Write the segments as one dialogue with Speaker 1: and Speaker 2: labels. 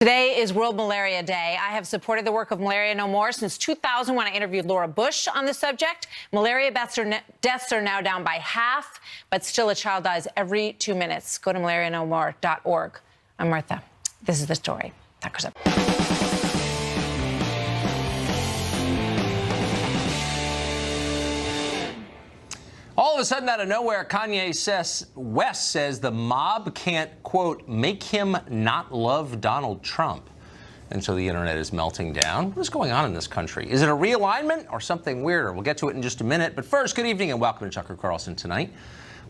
Speaker 1: Today is World Malaria Day. I have supported the work of Malaria No More since 2000 when I interviewed Laura Bush on the subject. Malaria deaths are now down by half, but still a child dies every 2 minutes. Go to malarianomore.org. I'm Martha. This is the story. Tucker's up.
Speaker 2: All of a sudden, out of nowhere, Kanye West says the mob can't, quote, make him not love Donald Trump. And so the internet is melting down. What is going on in this country? Is it a realignment or something weirder? We'll get to it in just a minute. But first, good evening and welcome to Tucker Carlson Tonight.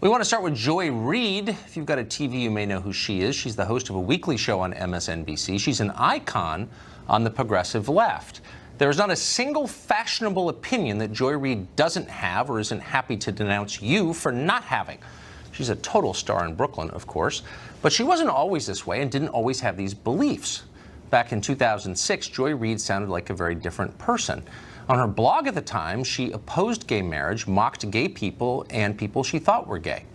Speaker 2: We want to start with Joy Reid. If you've got a TV, you may know who she is. She's the host of a weekly show on MSNBC. She's an icon on the progressive left. There is not a single fashionable opinion that Joy Reid doesn't have or isn't happy to denounce you for not having. She's a total star in Brooklyn, of course, but she wasn't always this way and didn't always have these beliefs. Back in 2006, Joy Reid sounded like a very different person. On her blog at the time, she opposed gay marriage, mocked gay people, and people she thought were gay.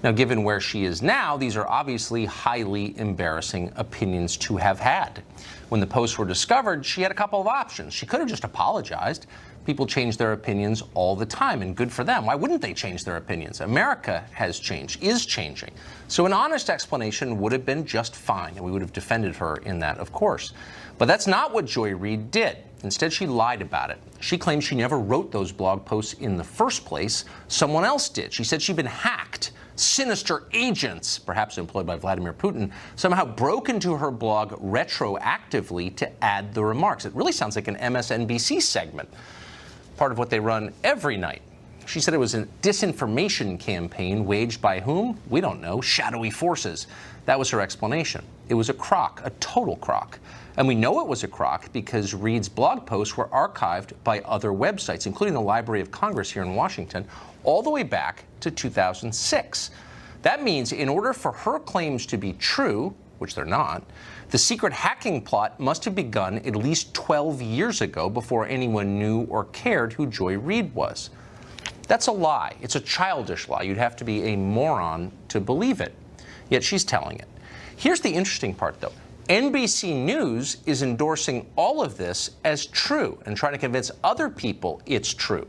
Speaker 2: Now, given where she is now, these are obviously highly embarrassing opinions to have had. When the posts were discovered, she had a couple of options. She could have just apologized. People change their opinions all the time, and good for them. Why wouldn't they change their opinions? America has changed, is changing. So an honest explanation would have been just fine, and we would have defended her in that, of course. But that's not what Joy Reid did. Instead, she lied about it. She claimed she never wrote those blog posts in the first place. Someone else did. She said she'd been hacked. Sinister agents, perhaps employed by Vladimir Putin, somehow broke into her blog retroactively to add the remarks. It really sounds like an MSNBC segment, part of what they run every night. She said it was a disinformation campaign waged by whom? We don't know. Shadowy forces. That was her explanation. It was a crock, a total crock. And we know it was a crock because Reid's blog posts were archived by other websites, including the Library of Congress here in Washington, all the way back to 2006. That means in order for her claims to be true, which they're not, the secret hacking plot must have begun at least 12 years ago before anyone knew or cared who Joy Reid was. That's a lie. It's a childish lie. You'd have to be a moron to believe it. Yet she's telling it. Here's the interesting part, though. NBC News is endorsing all of this as true and trying to convince other people it's true.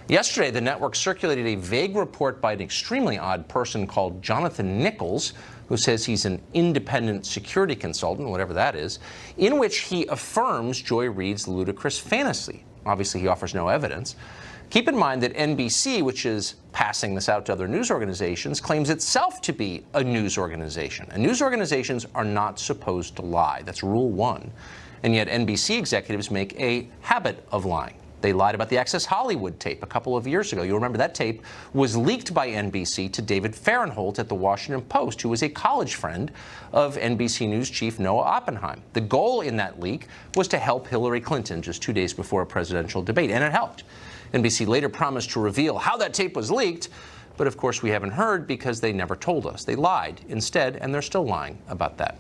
Speaker 2: Yesterday, the network circulated a vague report by an extremely odd person called Jonathan Nichols, who says he's an independent security consultant, whatever that is, in which he affirms Joy Reid's ludicrous fantasy. Obviously, he offers no evidence. Keep in mind that NBC, which is passing this out to other news organizations, claims itself to be a news organization. And news organizations are not supposed to lie. That's rule one. And yet NBC executives make a habit of lying. They lied about the Access Hollywood tape a couple of years ago. You'll remember that tape was leaked by NBC to David Fahrenthold at the Washington Post, who was a college friend of NBC News chief Noah Oppenheim. The goal in that leak was to help Hillary Clinton just 2 days before a presidential debate, and it helped. NBC later promised to reveal how that tape was leaked, but of course we haven't heard because they never told us. They lied instead, and they're still lying about that.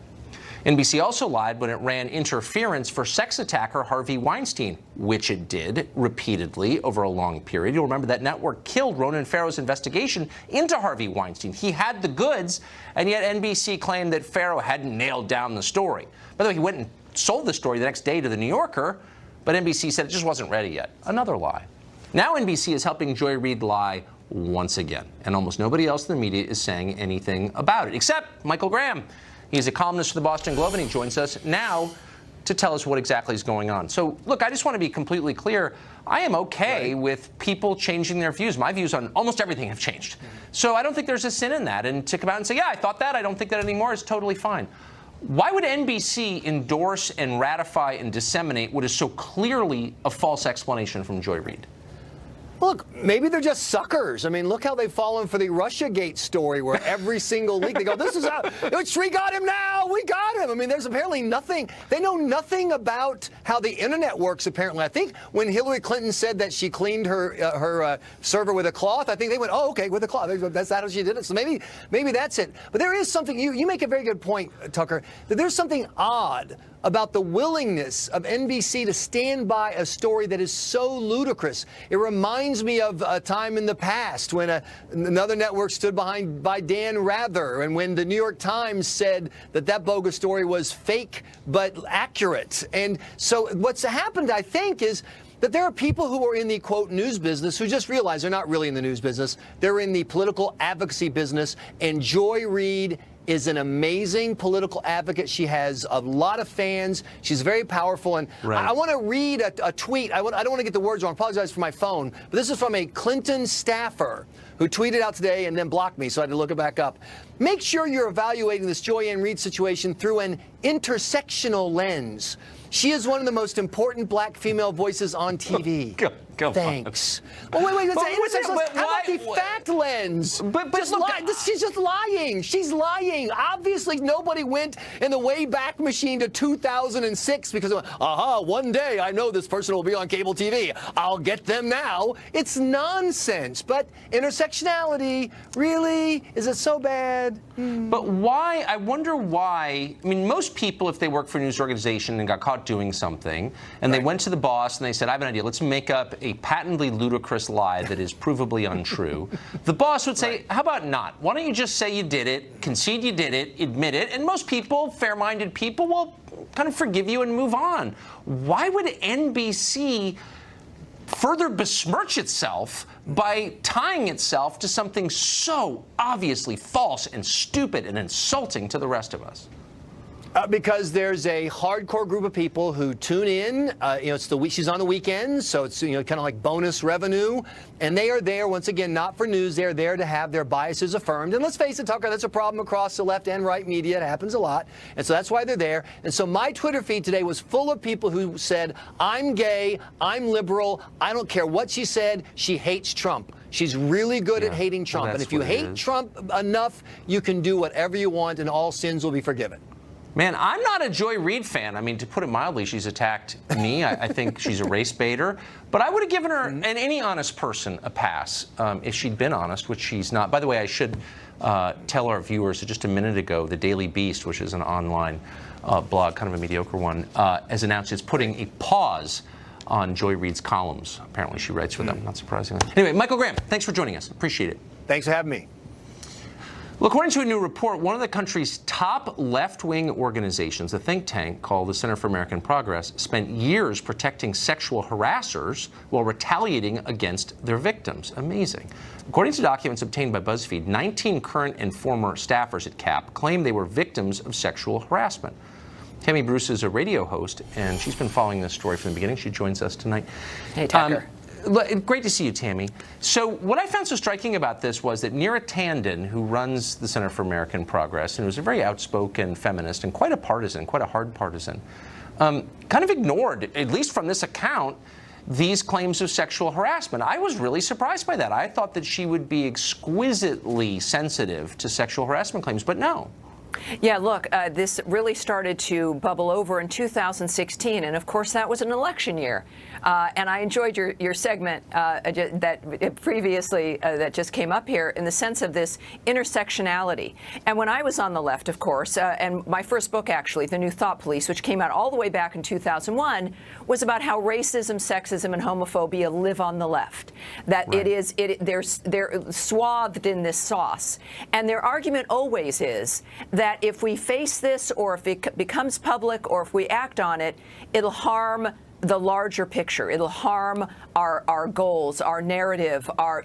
Speaker 2: NBC also lied when it ran interference for sex attacker Harvey Weinstein, which it did repeatedly over a long period. You'll remember that network killed Ronan Farrow's investigation into Harvey Weinstein. He had the goods, and yet NBC claimed that Farrow hadn't nailed down the story. By the way, he went and sold the story the next day to The New Yorker, but NBC said it just wasn't ready yet. Another lie. Now NBC is helping Joy Reid lie once again, and almost nobody else in the media is saying anything about it, except Michael Graham. He's a columnist for the Boston Globe, and he joins us now to tell us what exactly is going on. So, look, I just want to be completely clear. I am okay with people changing their views. My views on almost everything have changed. So I don't think there's a sin in that. And to come out and say, yeah, I thought that, I don't think that anymore, is totally fine. Why would NBC endorse and ratify and disseminate what is so clearly a false explanation from Joy Reid?
Speaker 3: Look, maybe they're just suckers. I mean, look how they've fallen for the Russiagate story where every single week they go, this is how, we got him now, we got him. I mean, there's apparently nothing, they know nothing about how the internet works, apparently. I think when Hillary Clinton said that she cleaned her server with a cloth, I think they went, oh, okay, with a cloth. That's how she did it. So maybe that's it. But there is something, you make a very good point, Tucker, that there's something odd about the willingness of NBC to stand by a story that is so ludicrous. It reminds me of a time in the past when another network stood by Dan Rather, and when the New York Times said that bogus story was fake but accurate. And so what's happened, I think, is that there are people who are in the, quote, news business who just realize they're not really in the news business. They're in the political advocacy business. And Joy Reid is an amazing political advocate. She has a lot of fans. She's very powerful. And
Speaker 2: right.
Speaker 3: I want to read a tweet. I don't want to get the words wrong. I apologize for my phone. But this is from a Clinton staffer who tweeted out today and then blocked me, so I had to look it back up. Make sure you're evaluating this Joy Reid situation through an intersectional lens. She is one of the most important black female voices on TV.
Speaker 2: Go
Speaker 3: Thanks. Well, wait. How about the fact lens? She's just lying. She's lying. Obviously, nobody went in the Wayback Machine to 2006 because, one day I know this person will be on cable TV. I'll get them now. It's nonsense. But intersectionality, really? Is it so bad?
Speaker 2: But why? I wonder why. I mean, most people, if they work for a news organization and got caught doing something, and they went to the boss and they said, I have an idea. Let's make up a patently ludicrous lie that is provably untrue. The boss would say, how about not? Why don't you just say you did it, concede you did it, admit it, and most people, fair-minded people, will kind of forgive you and move on. Why would NBC further besmirch itself by tying itself to something so obviously false and stupid and insulting to the rest of us?
Speaker 3: Because there's a hardcore group of people who tune in. She's on the weekends, so it's kind of like bonus revenue. And they are there, once again, not for news. They're there to have their biases affirmed. And let's face it, Tucker, that's a problem across the left and right media. It happens a lot. And so that's why they're there. And so my Twitter feed today was full of people who said, I'm gay, I'm liberal, I don't care what she said, she hates Trump. She's really good at hating Trump. And if you hate Trump enough, you can do whatever you want and all sins will be forgiven.
Speaker 2: Man, I'm not a Joy Reid fan. I mean, to put it mildly, she's attacked me. I think she's a race baiter. But I would have given her, and any honest person, a pass if she'd been honest, which she's not. By the way, I should tell our viewers that just a minute ago, the Daily Beast, which is an online blog, kind of a mediocre one, has announced it's putting a pause on Joy Reid's columns. Apparently she writes for them, not surprisingly. Anyway, Michael Graham, thanks for joining us. Appreciate it.
Speaker 3: Thanks for having me.
Speaker 2: Well, according to a new report, one of the country's top left-wing organizations, a think tank called the Center for American Progress, spent years protecting sexual harassers while retaliating against their victims. Amazing. According to documents obtained by BuzzFeed, 19 current and former staffers at CAP claim they were victims of sexual harassment. Tammy Bruce is a radio host, and she's been following this story from the beginning. She joins us tonight.
Speaker 1: Hey, Tucker.
Speaker 2: Great to see you, Tammy. So what I found so striking about this was that Neera Tanden, who runs the Center for American Progress, and who's a very outspoken feminist and quite a partisan, quite a hard partisan, kind of ignored, at least from this account, these claims of sexual harassment. I was really surprised by that. I thought that she would be exquisitely sensitive to sexual harassment claims, but no.
Speaker 4: Yeah, look, this really started to bubble over in 2016, and of course that was an election year. And I enjoyed your segment that previously that just came up here in the sense of this intersectionality. And when I was on the left, of course, and my first book actually, The New Thought Police, which came out all the way back in 2001, was about how racism, sexism, and homophobia live on the left. That right. They're swathed in this sauce, and their argument always is that if we face this, or if it becomes public, or if we act on it, it'll harm the larger picture. It'll harm our goals, our narrative, our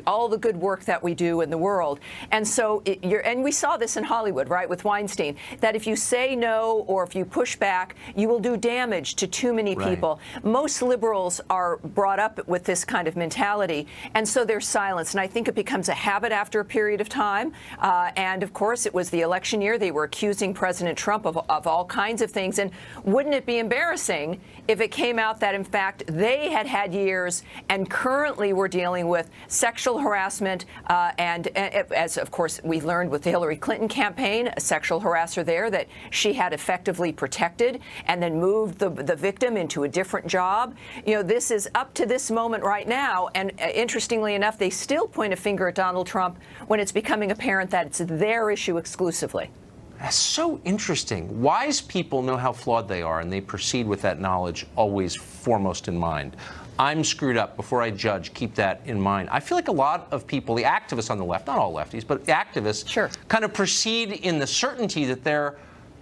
Speaker 4: all the good work that we do in the world. And so and we saw this in Hollywood, right, with Weinstein, that if you say no or if you push back, you will do damage to too many people. Most liberals are brought up with this kind of mentality, and so they're silenced. And I think it becomes a habit after a period of time. And of course, it was the election year. They were accusing President Trump of all kinds of things. And wouldn't it be embarrassing if it came out that, in fact, they had years and currently were dealing with sexual harassment and as, of course, we learned with the Hillary Clinton campaign, a sexual harasser there that she had effectively protected and then moved the victim into a different job. This is up to this moment right now. And interestingly enough, they still point a finger at Donald Trump when it's becoming apparent that it's their issue exclusively.
Speaker 2: That's so interesting. Wise people know how flawed they are, and they proceed with that knowledge always foremost in mind. I'm screwed up. Before I judge, keep that in mind. I feel like a lot of people, the activists on the left, not all lefties, but the activists, kind of proceed in the certainty that they're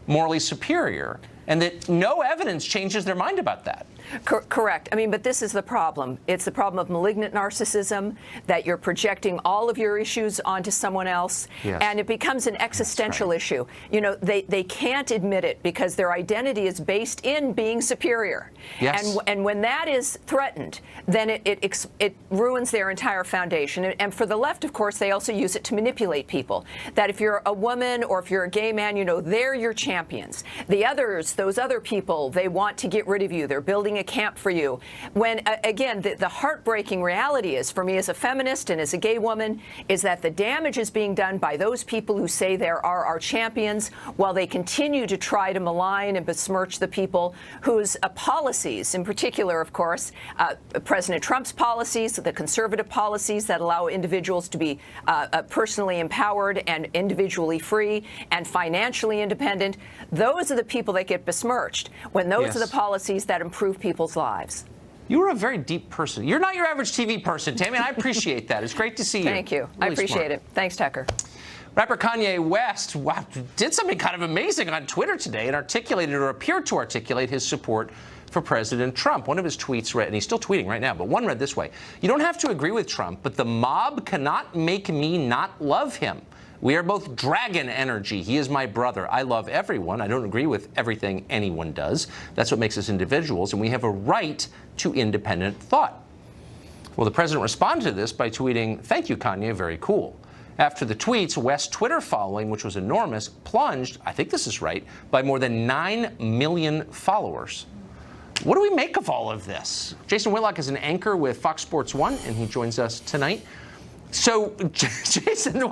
Speaker 2: morally superior, and that no evidence changes their mind about that.
Speaker 4: Correct. I mean, but this is the problem. It's the problem of malignant narcissism, that you're projecting all of your issues onto someone else, and it becomes an existential issue. You know, they can't admit it because their identity is based in being superior. And when that is threatened, then it ruins their entire foundation. And for the left, of course, they also use it to manipulate people. That if you're a woman or if you're a gay man, you know, they're your champions. The others, those other people, they want to get rid of you. They're building a camp for you. When, again, the heartbreaking reality is, for me as a feminist and as a gay woman, is that the damage is being done by those people who say they are our champions, while they continue to try to malign and besmirch the people whose policies, in particular, of course, President Trump's policies, the conservative policies that allow individuals to be personally empowered and individually free and financially independent, those are the people that get besmirched, when those are the policies that improve people's lives.
Speaker 2: You're a very deep person. You're not your average TV person, Tammy, and I appreciate that. It's great to see you.
Speaker 4: Thank you.
Speaker 2: Really
Speaker 4: I appreciate it. Thanks, Tucker.
Speaker 2: Rapper Kanye West did something kind of amazing on Twitter today and articulated, or appeared to articulate, his support for President Trump. One of his tweets read, and he's still tweeting right now, but one read this way: "You don't have to agree with Trump, but the mob cannot make me not love him. We are both dragon energy. He is my brother. I love everyone. I don't agree with everything anyone does. That's what makes us individuals, and we have a right to independent thought." Well, the president responded to this by tweeting, "Thank you, Kanye, very cool." After the tweets, West's Twitter following, which was enormous, plunged, I think this is right, by more than 9 million followers. What do we make of all of this? Jason Whitlock is an anchor with Fox Sports 1, and he joins us tonight. So, Jason,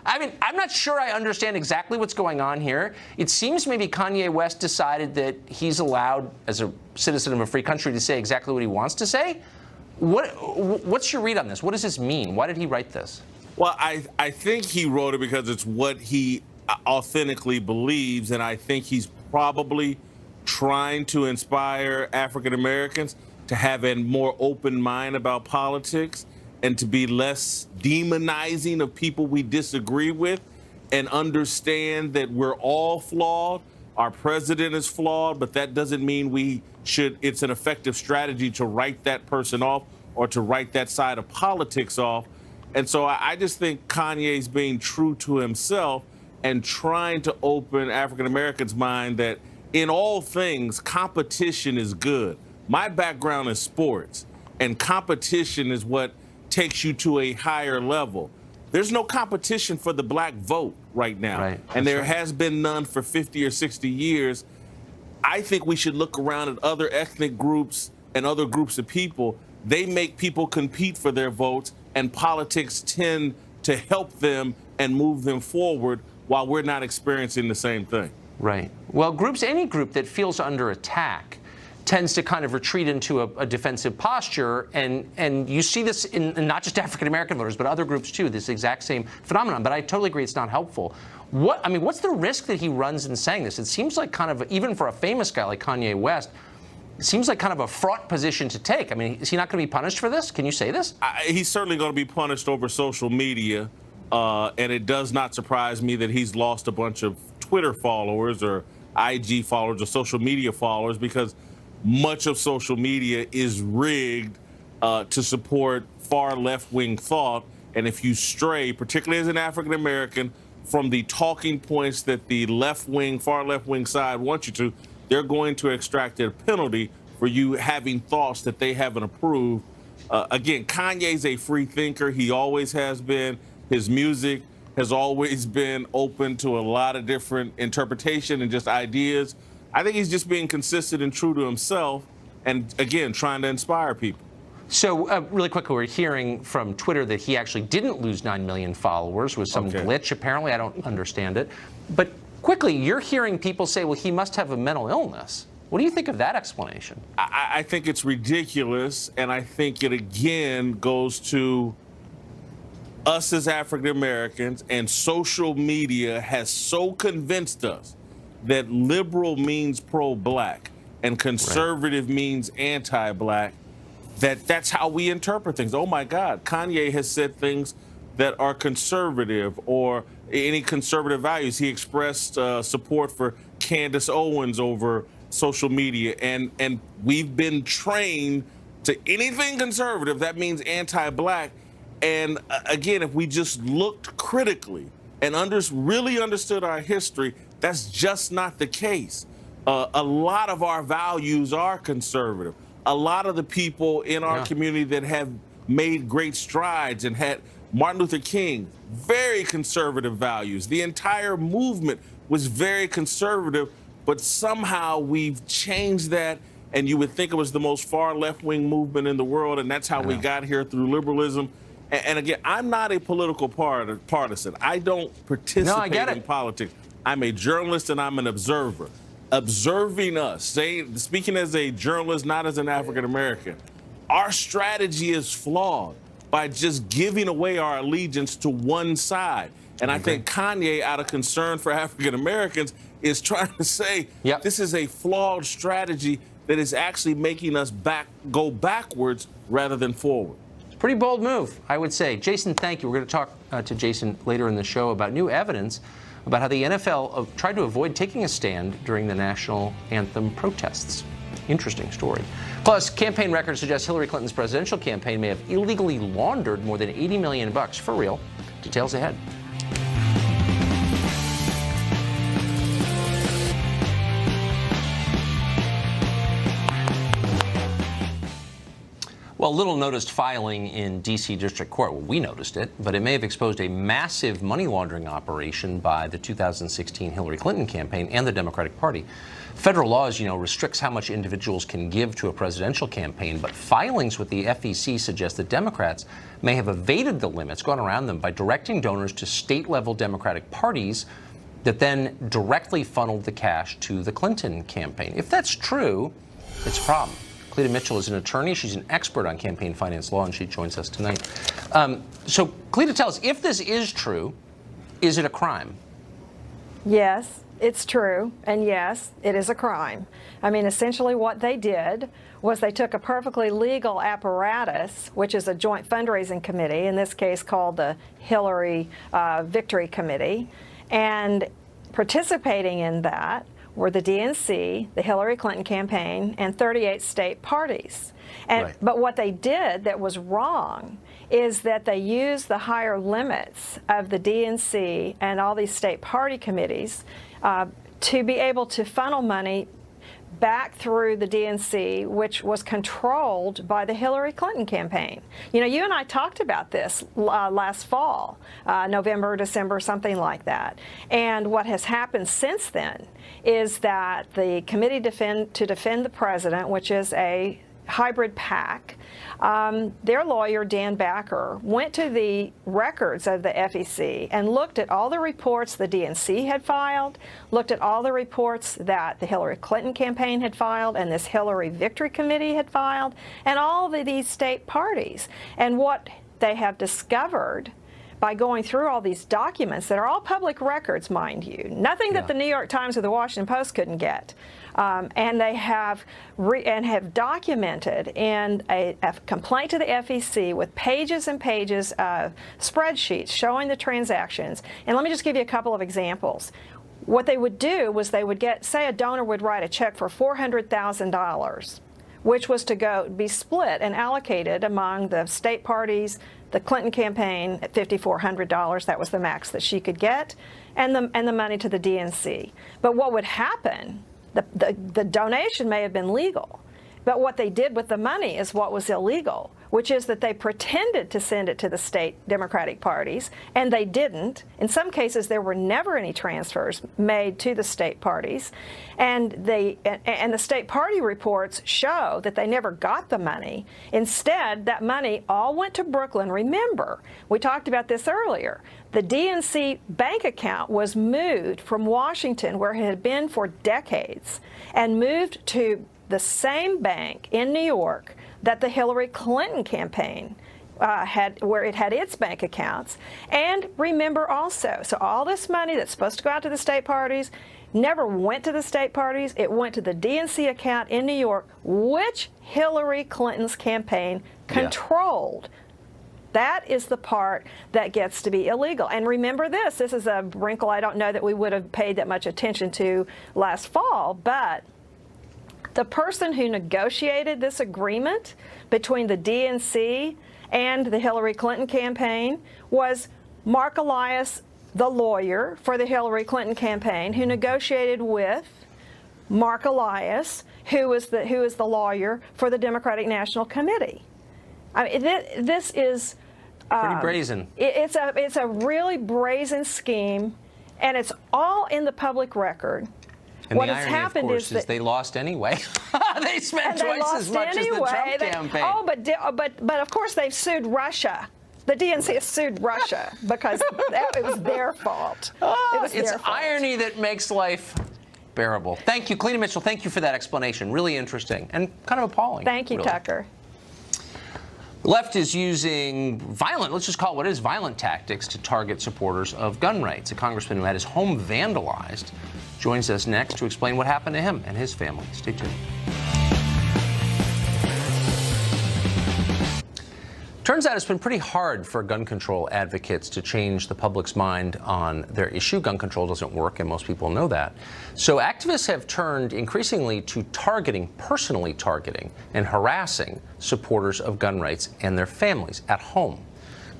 Speaker 2: I'm not sure I understand exactly what's going on here. It seems maybe Kanye West decided that he's allowed, as a citizen of a free country, to say exactly what he wants to say. What's your read on this? What does this mean? Why did he write this?
Speaker 5: Well, I think he wrote it because it's what he authentically believes, and I think he's probably trying to inspire African Americans to have a more open mind about politics and to be less demonizing of people we disagree with, and understand that we're all flawed. Our president is flawed, but that doesn't mean it's an effective strategy to write that person off or to write that side of politics off. And so I just think Kanye's being true to himself and trying to open African Americans' mind that in all things, competition is good. My background is sports, and competition is what takes you to a higher level. There's no competition for the black vote right now, and there has been none for 50 or 60 years. I think we should look around at other ethnic groups and other groups of people. They make people compete for their votes, and politics tend to help them and move them forward while we're not experiencing the same thing.
Speaker 2: Right. Well, any group that feels under attack tends to kind of retreat into a defensive posture, and you see this in not just African-American voters, but other groups too, this exact same phenomenon. But I totally agree it's not helpful. What's the risk that he runs in saying this? It seems like kind of, even for a famous guy like Kanye West, it seems like kind of a fraught position to take. I mean, is he not going to be punished for this? Can you say this?
Speaker 5: He's certainly going to be punished over social media, and it does not surprise me that he's lost a bunch of Twitter followers or IG followers or social media followers, because much of social media is rigged to support far left-wing thought. And if you stray, particularly as an African American, from the talking points that the left-wing, far left-wing side wants you to, they're going to extract a penalty for you having thoughts that they haven't approved. Again, Kanye's a free thinker. He always has been. His music has always been open to a lot of different interpretation and just ideas. I think he's just being consistent and true to himself, and again, trying to inspire people.
Speaker 2: So really quickly, we're hearing from Twitter that he actually didn't lose 9 million followers with some glitch. Apparently, I don't understand it. But quickly, you're hearing people say, well, he must have a mental illness. What do you think of that explanation?
Speaker 5: I think it's ridiculous, and I think it again goes to us as African Americans and social media has so convinced us that liberal means pro-black and conservative means anti-black, that's how we interpret things. Oh my God, Kanye has said things that are conservative or any conservative values. He expressed support for Candace Owens over social media, and we've been trained to anything conservative, that means anti-black. And again, if we just looked critically and really understood our history, that's just not the case. A lot of our values are conservative. A lot of the people in our community that have made great strides and had Martin Luther King, very conservative values. The entire movement was very conservative, but somehow we've changed that, and you would think it was the most far left-wing movement in the world, and that's how we got here through liberalism. And again, I'm not a political partisan. I don't participate in politics. I'm a journalist and I'm an observer. Observing us, speaking as a journalist, not as an African American, our strategy is flawed by just giving away our allegiance to one side. And I think Kanye, out of concern for African Americans, is trying to say this is a flawed strategy that is actually making us go backwards rather than forward.
Speaker 2: Pretty bold move, I would say. Jason, thank you. We're going to talk to Jason later in the show about new evidence about how the NFL tried to avoid taking a stand during the national anthem protests. Interesting story. Plus, campaign records suggest Hillary Clinton's presidential campaign may have illegally laundered more than $80 million. For real. Details ahead. Well, little noticed filing in D.C. District Court. Well, we noticed it, but it may have exposed a massive money laundering operation by the 2016 Hillary Clinton campaign and the Democratic Party. Federal law, as you know, restricts how much individuals can give to a presidential campaign, but filings with the FEC suggest that Democrats may have evaded the limits, gone around them, by directing donors to state-level Democratic parties that then directly funneled the cash to the Clinton campaign. If that's true, it's a problem. Cleta Mitchell is an attorney. She's an expert on campaign finance law, and she joins us tonight. So, Cleta, tell us, if this is true, is it a crime?
Speaker 6: Yes, it's true, and yes, it is a crime. I mean, essentially what they did was they took a perfectly legal apparatus, which is a joint fundraising committee, in this case called the Hillary Victory Committee, and participating in that were the DNC, the Hillary Clinton campaign, and 38 state parties. But what they did that was wrong is that they used the higher limits of the DNC and all these state party committees to be able to funnel money back through the DNC, which was controlled by the Hillary Clinton campaign. You know, you and I talked about this last fall, November, December, something like that. And what has happened since then is that the Committee to Defend the President, which is a hybrid PAC, their lawyer, Dan Backer, went to the records of the FEC and looked at all the reports the DNC had filed, looked at all the reports that the Hillary Clinton campaign had filed and this Hillary Victory Committee had filed, and all of these state parties. And what they have discovered by going through all these documents that are all public records, mind you, nothing that the New York Times or the Washington Post couldn't get, and they have documented in a complaint to the FEC with pages and pages of spreadsheets showing the transactions. And let me just give you a couple of examples. What they would do was they would get, say a donor would write a check for $400,000, which was to be split and allocated among the state parties, the Clinton campaign at $5,400, that was the max that she could get, and the money to the DNC. But what would happen, the donation may have been legal, but what they did with the money is what was illegal, which is that they pretended to send it to the state Democratic parties, and they didn't. In some cases, there were never any transfers made to the state parties, and the state party reports show that they never got the money. Instead, that money all went to Brooklyn. Remember, we talked about this earlier. The DNC bank account was moved from Washington, where it had been for decades, and moved to the same bank in New York that the Hillary Clinton campaign where it had its bank accounts. And remember also, so all this money that's supposed to go out to the state parties never went to the state parties. It went to the DNC account in New York, which Hillary Clinton's campaign controlled. That is the part that gets to be illegal. And remember this is a wrinkle I don't know that we would have paid that much attention to last fall, but the person who negotiated this agreement between the DNC and the Hillary Clinton campaign was Mark Elias, the lawyer for the Hillary Clinton campaign, who negotiated with Mark Elias, who is the lawyer for the Democratic National Committee. I mean, this is
Speaker 2: Pretty brazen.
Speaker 6: It's a really brazen scheme, and it's all in the public record.
Speaker 2: And
Speaker 6: what
Speaker 2: the
Speaker 6: has
Speaker 2: irony,
Speaker 6: happened
Speaker 2: of course,
Speaker 6: is that
Speaker 2: they lost anyway. They spent twice as much as the Trump campaign.
Speaker 6: Oh, but of course they've sued Russia. The DNC has sued Russia because it was their fault.
Speaker 2: It's irony that makes life bearable. Thank you, Cleta Mitchell. Thank you for that explanation. Really interesting and kind of appalling.
Speaker 6: Thank you,
Speaker 2: really.
Speaker 6: Tucker.
Speaker 2: The left is using violent, let's just call it what it is, violent tactics to target supporters of gun rights. A congressman who had his home vandalized joins us next to explain what happened to him and his family. Stay tuned. Turns out it's been pretty hard for gun control advocates to change the public's mind on their issue. Gun control doesn't work, and most people know that. So activists have turned increasingly to personally targeting and harassing supporters of gun rights and their families at home.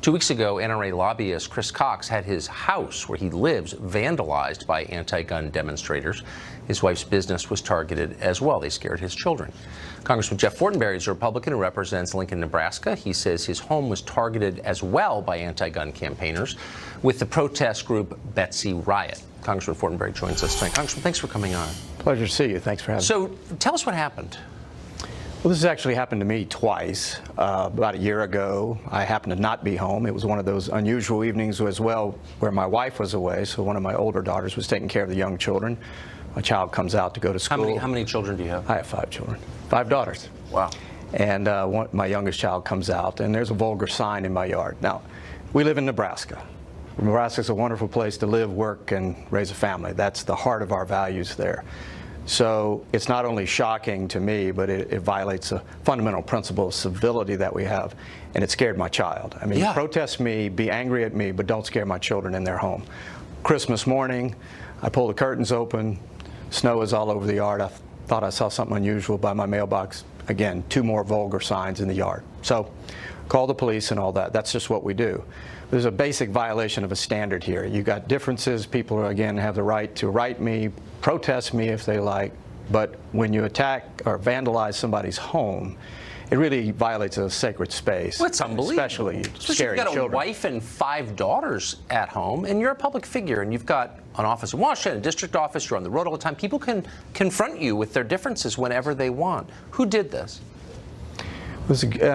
Speaker 2: 2 weeks ago, NRA lobbyist Chris Cox had his house where he lives vandalized by anti-gun demonstrators. His wife's business was targeted as well. They scared his children. Congressman Jeff Fortenberry is a Republican who represents Lincoln, Nebraska. He says his home was targeted as well by anti-gun campaigners with the protest group Betsy Riot. Congressman Fortenberry joins us tonight. Congressman, thanks for coming on.
Speaker 7: Pleasure to see you. Thanks for having me.
Speaker 2: So tell us what happened.
Speaker 7: Well, this has actually happened to me twice. About a year ago, I happened to not be home. It was one of those unusual evenings as well where my wife was away, so one of my older daughters was taking care of the young children. My child comes out to go to school.
Speaker 2: How many children do you have?
Speaker 7: I have 5 children. 5 daughters.
Speaker 2: Wow.
Speaker 7: And my youngest child comes out, and there's a vulgar sign in my yard. Now, we live in Nebraska. Nebraska's a wonderful place to live, work, and raise a family. That's the heart of our values there. So it's not only shocking to me, but it violates a fundamental principle of civility that we have, and it scared my child. I mean, protest me, be angry at me, but don't scare my children in their home. Christmas morning, I pull the curtains open, snow is all over the yard. I thought I saw something unusual by my mailbox. Again, 2 more vulgar signs in the yard. So call the police and all that. That's just what we do. There's a basic violation of a standard here. You got differences. People, again, have the right to write me, protest me if they like. But when you attack or vandalize somebody's home, it really violates a sacred space.
Speaker 2: Well, it's unbelievable.
Speaker 7: Especially scary
Speaker 2: you've got
Speaker 7: children.
Speaker 2: a wife and 5 daughters at home, and you're a public figure, and you've got an office in Washington, a district office, you're on the road all the time. People can confront you with their differences whenever they want. Who did this?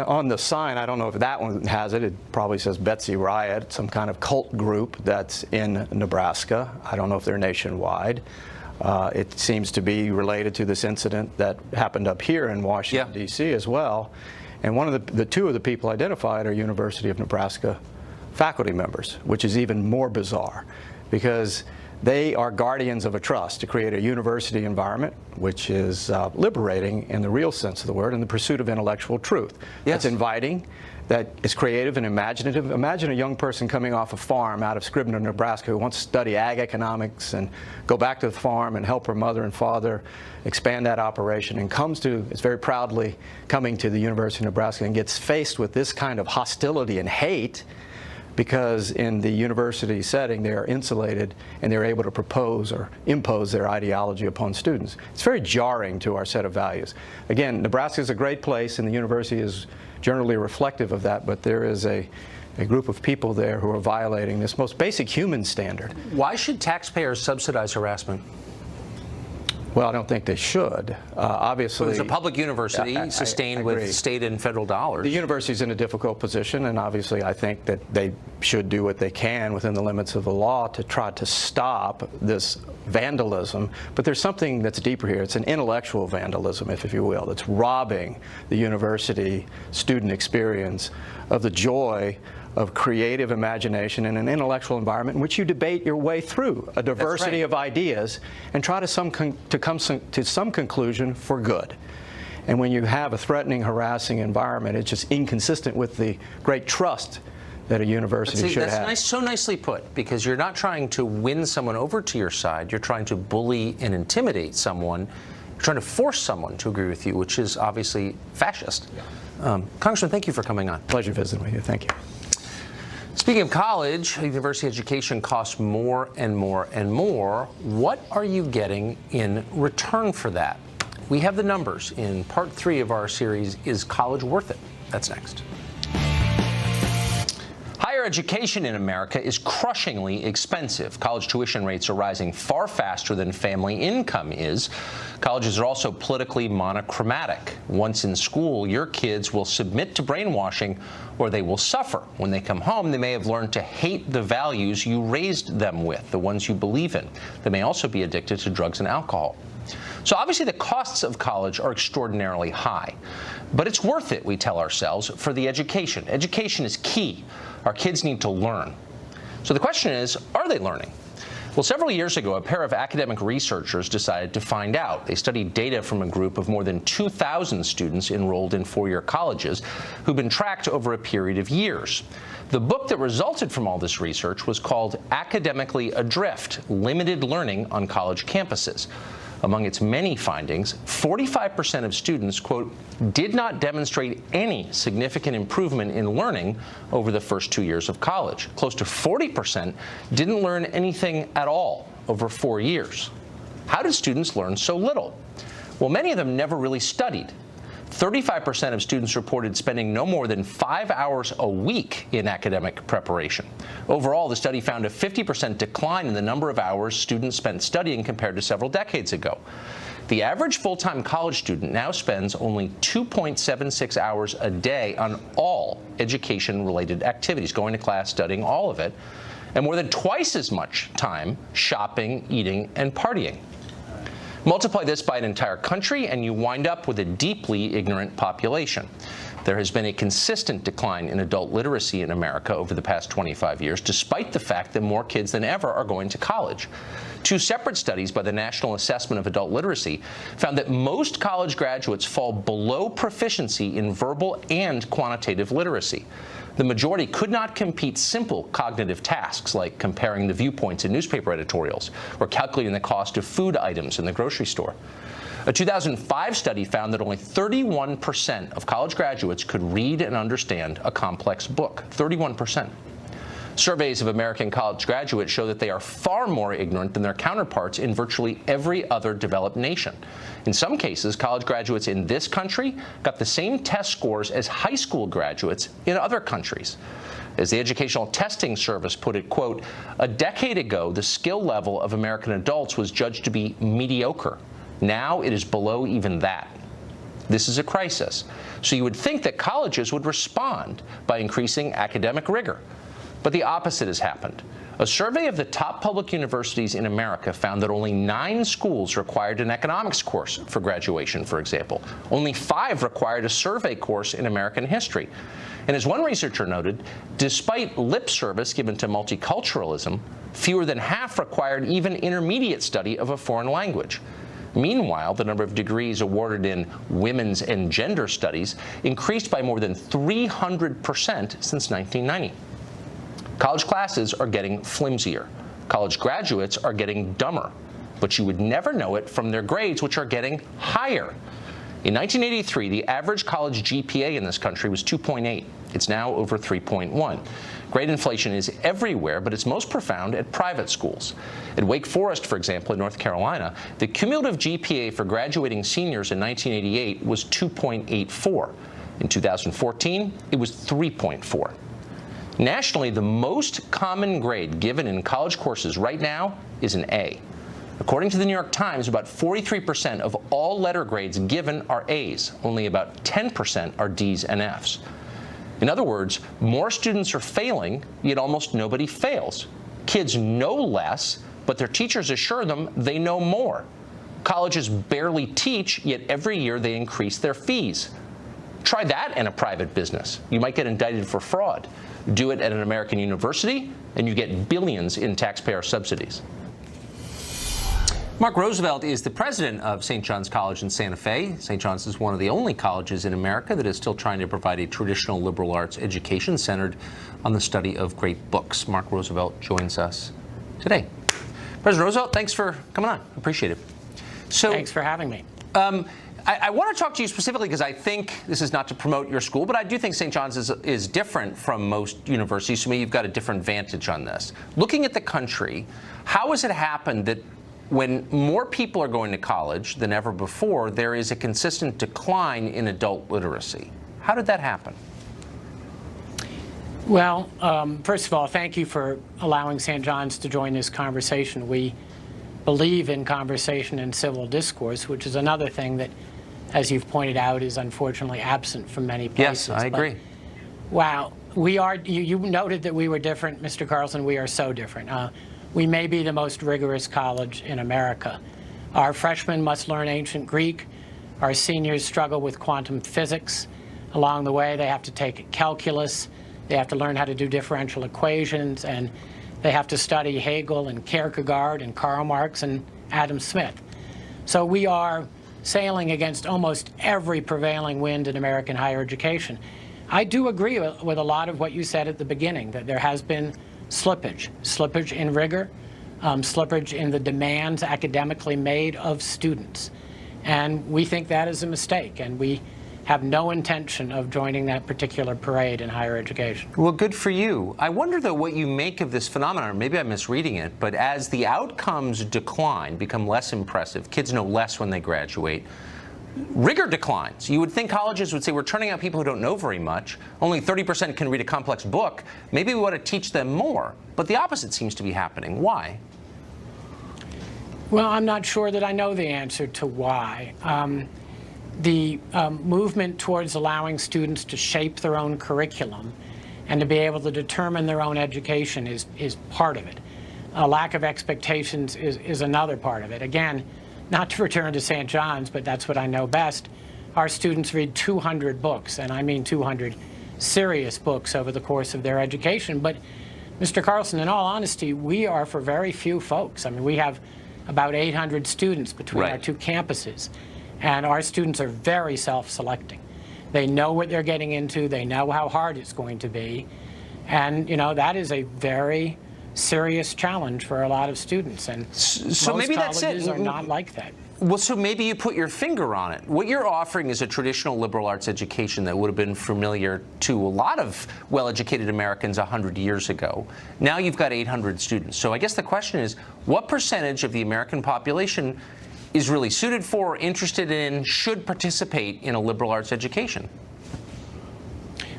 Speaker 7: On the sign, I don't know if that one has it. It probably says Betsy Riot, some kind of cult group that's in Nebraska. I don't know if they're nationwide. It seems to be related to this incident that happened up here in Washington, D.C. as well. And one of the 2 of the people identified are University of Nebraska faculty members, which is even more bizarre because they are guardians of a trust to create a university environment which is liberating in the real sense of the word in the pursuit of intellectual truth. That's inviting, that is creative and imaginative. Imagine a young person coming off a farm out of Scribner, Nebraska, who wants to study ag economics and go back to the farm and help her mother and father expand that operation, and is very proudly coming to the University of Nebraska and gets faced with this kind of hostility and hate because in the university setting they are insulated and they're able to propose or impose their ideology upon students. It's very jarring to our set of values. Again, Nebraska is a great place and the university is generally reflective of that, but there is a group of people there who are violating this most basic human standard.
Speaker 2: Why should taxpayers subsidize harassment?
Speaker 7: Well, I don't think they should. Obviously,
Speaker 2: It's a public university sustained
Speaker 7: I agree.
Speaker 2: with state and federal dollars.
Speaker 7: The university's in a difficult position, and obviously I think that they should do what they can within the limits of the law to try to stop this vandalism. But there's something that's deeper here. It's an intellectual vandalism, if you will, that's robbing the university student experience of the joy of creative imagination in an intellectual environment in which you debate your way through a diversity of ideas and try to come to some conclusion for good. And when you have a threatening, harassing environment, it's just inconsistent with the great trust that a university should have.
Speaker 2: That's so nicely put, because you're not trying to win someone over to your side. You're trying to bully and intimidate someone. You're trying to force someone to agree with you, which is obviously fascist. Congressman, thank you for coming on.
Speaker 7: Pleasure visiting with you. Thank you.
Speaker 2: Speaking of college, university education costs more and more and more. What are you getting in return for that? We have the numbers in part 3 of our series, Is College Worth It? That's next. Higher education in America is crushingly expensive. College tuition rates are rising far faster than family income is. Colleges are also politically monochromatic. Once in school, your kids will submit to brainwashing or they will suffer. When they come home, they may have learned to hate the values you raised them with, the ones you believe in. They may also be addicted to drugs and alcohol. So obviously the costs of college are extraordinarily high. But it's worth it, we tell ourselves, for the education. Education is key. Our kids need to learn. So the question is, are they learning? Well, several years ago, a pair of academic researchers decided to find out. They studied data from a group of more than 2,000 students enrolled in four-year colleges who've been tracked over a period of years. The book that resulted from all this research was called Academically Adrift: Limited Learning on College Campuses. Among its many findings, 45% of students, quote, did not demonstrate any significant improvement in learning over the first 2 years of college. Close to 40% didn't learn anything at all over 4 years. How did students learn so little? Well, many of them never really studied. 35% of students reported spending no more than 5 hours a week in academic preparation. Overall, the study found a 50% decline in the number of hours students spent studying compared to several decades ago. The average full-time college student now spends only 2.76 hours a day on all education-related activities, going to class, studying, all of it, and more than twice as much time shopping, eating, and partying. Multiply this by an entire country, and you wind up with a deeply ignorant population. There has been a consistent decline in adult literacy in America over the past 25 years, despite the fact that more kids than ever are going to college. Two separate studies by the National Assessment of Adult Literacy found that most college graduates fall below proficiency in verbal and quantitative literacy. The majority could not complete simple cognitive tasks like comparing the viewpoints in newspaper editorials or calculating the cost of food items in the grocery store. A 2005 study found that only 31% of college graduates could read and understand a complex book. 31%. Surveys of American college graduates show that they are far more ignorant than their counterparts in virtually every other developed nation. In some cases, college graduates in this country got the same test scores as high school graduates in other countries. As the Educational Testing Service put it, quote, a decade ago, the skill level of American adults was judged to be mediocre. Now it is below even that. This is a crisis. So you would think that colleges would respond by increasing academic rigor. But the opposite has happened. A survey of the top public universities in America found that only 9 schools required an economics course for graduation, for example. Only 5 required a survey course in American history. And as one researcher noted, despite lip service given to multiculturalism, fewer than half required even intermediate study of a foreign language. Meanwhile, the number of degrees awarded in women's and gender studies increased by more than 300% since 1990. College classes are getting flimsier. College graduates are getting dumber. But you would never know it from their grades, which are getting higher. In 1983, the average college GPA in this country was 2.8. It's now over 3.1. Grade inflation is everywhere, but it's most profound at private schools. At Wake Forest, for example, in North Carolina, the cumulative GPA for graduating seniors in 1988 was 2.84. In 2014, it was 3.4. Nationally, the most common grade given in college courses right now is an A. According to the New York Times, about 43% of all letter grades given are A's. Only about 10% are D's and F's. In other words, more students are failing, yet almost nobody fails. Kids know less, but their teachers assure them they know more. Colleges barely teach, yet every year they increase their fees. Try that in a private business. You might get indicted for fraud. Do it at an American university, and you get billions in taxpayer subsidies. Mark Roosevelt is the president of St. John's College in Santa Fe. St. John's is one of the only colleges in America that is still trying to provide a traditional liberal arts education centered on the study of great books. Mark Roosevelt joins us today. President Roosevelt, thanks for coming on. Appreciate it. So,
Speaker 8: thanks for having me.
Speaker 2: I want to talk to you specifically because I think this is not to promote your school, but I do think St. John's is different from most universities. So maybe you've got a different vantage on this. Looking at the country, how has it happened that when more people are going to college than ever before, there is a consistent decline in adult literacy? How did that happen?
Speaker 8: Well, first of all, thank you for allowing St. John's to join this conversation. We believe in conversation and civil discourse, which is another thing that, as you've pointed out, is unfortunately absent from many places.
Speaker 2: Yes, I agree.
Speaker 8: Wow. We are, you noted that we were different, Mr. Carlson. We are so different. We may be the most rigorous college in America. Our freshmen must learn ancient Greek. Our seniors struggle with quantum physics. Along the way, they have to take calculus. They have to learn how to do differential equations, and they have to study Hegel and Kierkegaard and Karl Marx and Adam Smith. So we are sailing against almost every prevailing wind in American higher education. I do agree with a lot of what you said at the beginning, that there has been slippage in rigor, slippage in the demands academically made of students. And we think that is a mistake, and we have no intention of joining that particular parade in higher education.
Speaker 2: Well, good for you. I wonder, though, what you make of this phenomenon. Maybe I'm misreading it, but as the outcomes decline, become less impressive, kids know less when they graduate, rigor declines. You would think colleges would say, we're turning out people who don't know very much. Only 30% can read a complex book. Maybe we want to teach them more. But the opposite seems to be happening. Why?
Speaker 8: Well, I'm not sure that I know the answer to why. The movement towards allowing students to shape their own curriculum and to be able to determine their own education is part of it. A lack of expectations is another part of it. Again, not to return to St. John's, but that's what I know best. Our students read 200 books, and I mean 200 serious books over the course of their education. But, Mr. Carlson, in all honesty, we are for very few folks. I mean, we have about 800 students between our two campuses, and our students are very self-selecting. They know what they're getting into. They know how hard it's going to be. And, you know, that is a very serious challenge for a lot of students, and
Speaker 2: so
Speaker 8: most
Speaker 2: maybe that's
Speaker 8: colleges
Speaker 2: it.
Speaker 8: are not like that.
Speaker 2: Well, so maybe you put your finger on it. What you're offering is a traditional liberal arts education that would have been familiar to a lot of well-educated Americans 100 years ago. Now you've got 800 students. So I guess the question is, what percentage of the American population is really suited for, interested in, should participate in a liberal arts education?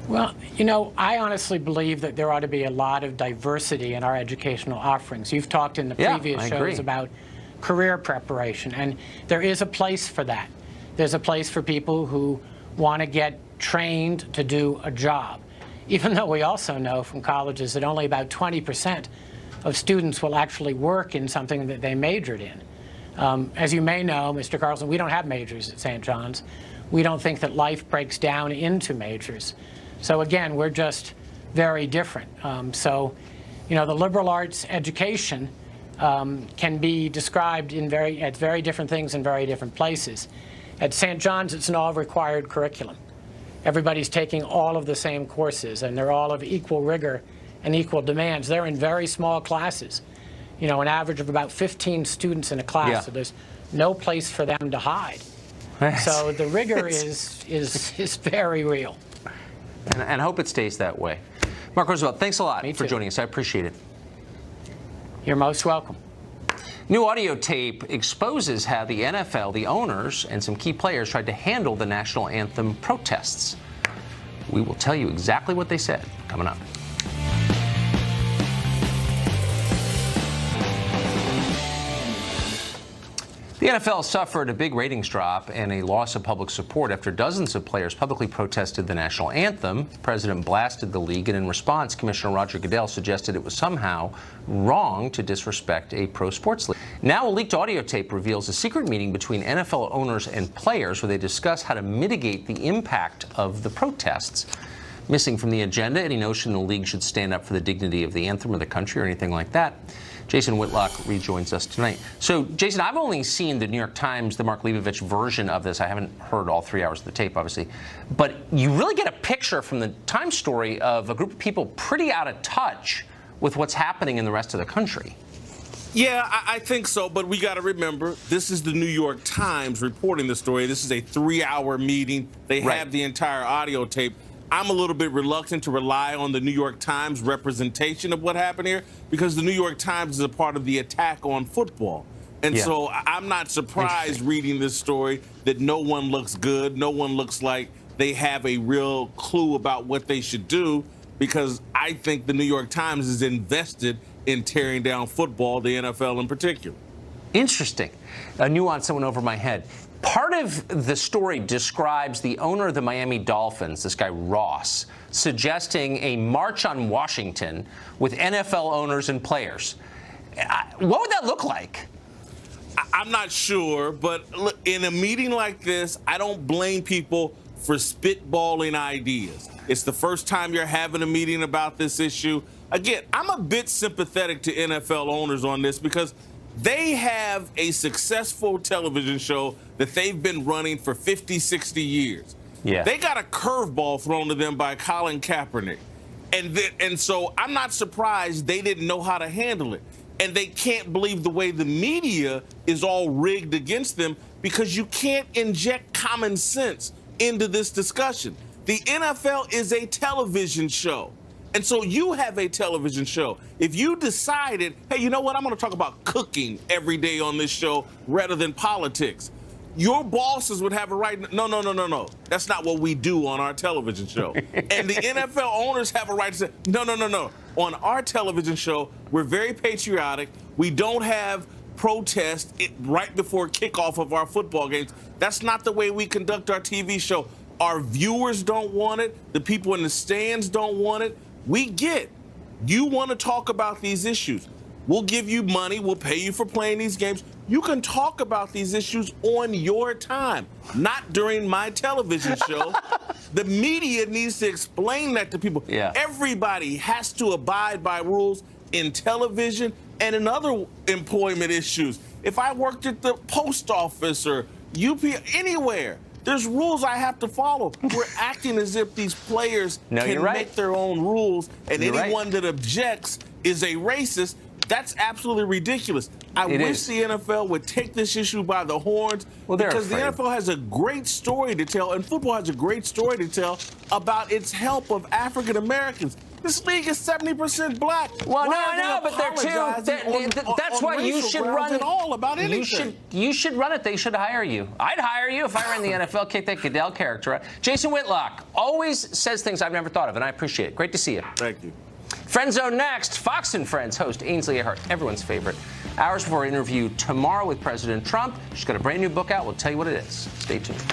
Speaker 8: Well, you know, I honestly believe that there ought to be a lot of diversity in our educational offerings. You've talked in the previous shows about career preparation, and there is a place for that. There's a place for people who want to get trained to do a job, even though we also know from colleges that only about 20% of students will actually work in something that they majored in. As you may know, Mr. Carlson, we don't have majors at St. John's. We don't think that life breaks down into majors. So again, we're just very different. So, you know, the liberal arts education can be described as very different things in very different places. At St. John's, it's an all-required curriculum. Everybody's taking all of the same courses, and they're all of equal rigor and equal demands. They're in very small classes. You know, an average of about 15 students in a class, so there's no place for them to hide. So the rigor is very real.
Speaker 2: And I hope it stays that way. Mark Roosevelt, thanks a lot for joining us. I appreciate it.
Speaker 8: You're most welcome.
Speaker 2: New audio tape exposes how the NFL, the owners, and some key players tried to handle the national anthem protests. We will tell you exactly what they said coming up. The NFL suffered a big ratings drop and a loss of public support after dozens of players publicly protested the national anthem. The president blasted the league, and in response, Commissioner Roger Goodell suggested it was somehow wrong to disrespect a pro sports league. Now a leaked audio tape reveals a secret meeting between NFL owners and players where they discuss how to mitigate the impact of the protests. Missing from the agenda, any notion the league should stand up for the dignity of the anthem or the country or anything like that. Jason Whitlock rejoins us tonight. So, Jason, I've only seen the New York Times, the Mark Leibovich version of this. I haven't heard all 3 hours of the tape, obviously. But you really get a picture from the Times story of a group of people pretty out of touch with what's happening in the rest of the country.
Speaker 5: Yeah, I think so, but we got to remember, this is the New York Times reporting the story. This is a 3-hour meeting. They have the entire audio tape. I'm a little bit reluctant to rely on the New York Times representation of what happened here because the New York Times is a part of the attack on football. And so I'm not surprised reading this story that no one looks good. No one looks like they have a real clue about what they should do, because I think the New York Times is invested in tearing down football, the NFL in particular.
Speaker 2: Interesting. A nuance that went over my head. Part of the story describes the owner of the Miami Dolphins, this guy Ross, suggesting a march on Washington with NFL owners and players. What would that look like?
Speaker 5: I'm not sure, but look, in a meeting like this, I don't blame people for spitballing ideas. It's the first time you're having a meeting about this issue. Again, I'm a bit sympathetic to NFL owners on this because they have a successful television show that they've been running for 50, 60 years.
Speaker 2: Yeah.
Speaker 5: They got a curveball thrown to them by Colin Kaepernick. And so I'm not surprised they didn't know how to handle it. And they can't believe the way the media is all rigged against them because you can't inject common sense into this discussion. The NFL is a television show. And so you have a television show. If you decided, hey, you know what, I'm going to talk about cooking every day on this show rather than politics, your bosses would have a right. No. That's not what we do on our television show. And the NFL owners have a right to say, no. On our television show, we're very patriotic. We don't have protest right before kickoff of our football games. That's not the way we conduct our TV show. Our viewers don't want it. The people in the stands don't want it. We get you want to talk about these issues. We'll give you money. We'll pay you for playing these games. You can talk about these issues on your time, not during my television show. The media needs to explain that to people.
Speaker 2: Yeah.
Speaker 5: Everybody has to abide by rules in television and in other employment issues. If I worked at the post office or UP, anywhere, there's rules I have to follow. We're acting as if these players can make their own rules, and anyone that objects is a racist. That's absolutely ridiculous. I wish the NFL would take this issue by the horns, because the NFL has a great story to tell, and football has a great story to tell about its help of African Americans. This league is 70% black.
Speaker 2: Well, no, but they're too. That's why you should run it all about anything. You should run it. They should hire you. I'd hire you if I ran the NFL. Kick that Goodell character out. Jason Whitlock always says things I've never thought of, and I appreciate it. Great to see you.
Speaker 5: Thank you.
Speaker 2: Friend Zone next. Fox and Friends host Ainsley Earhart, everyone's favorite. Hours before our interview tomorrow with President Trump. She's got a brand new book out. We'll tell you what it is. Stay tuned.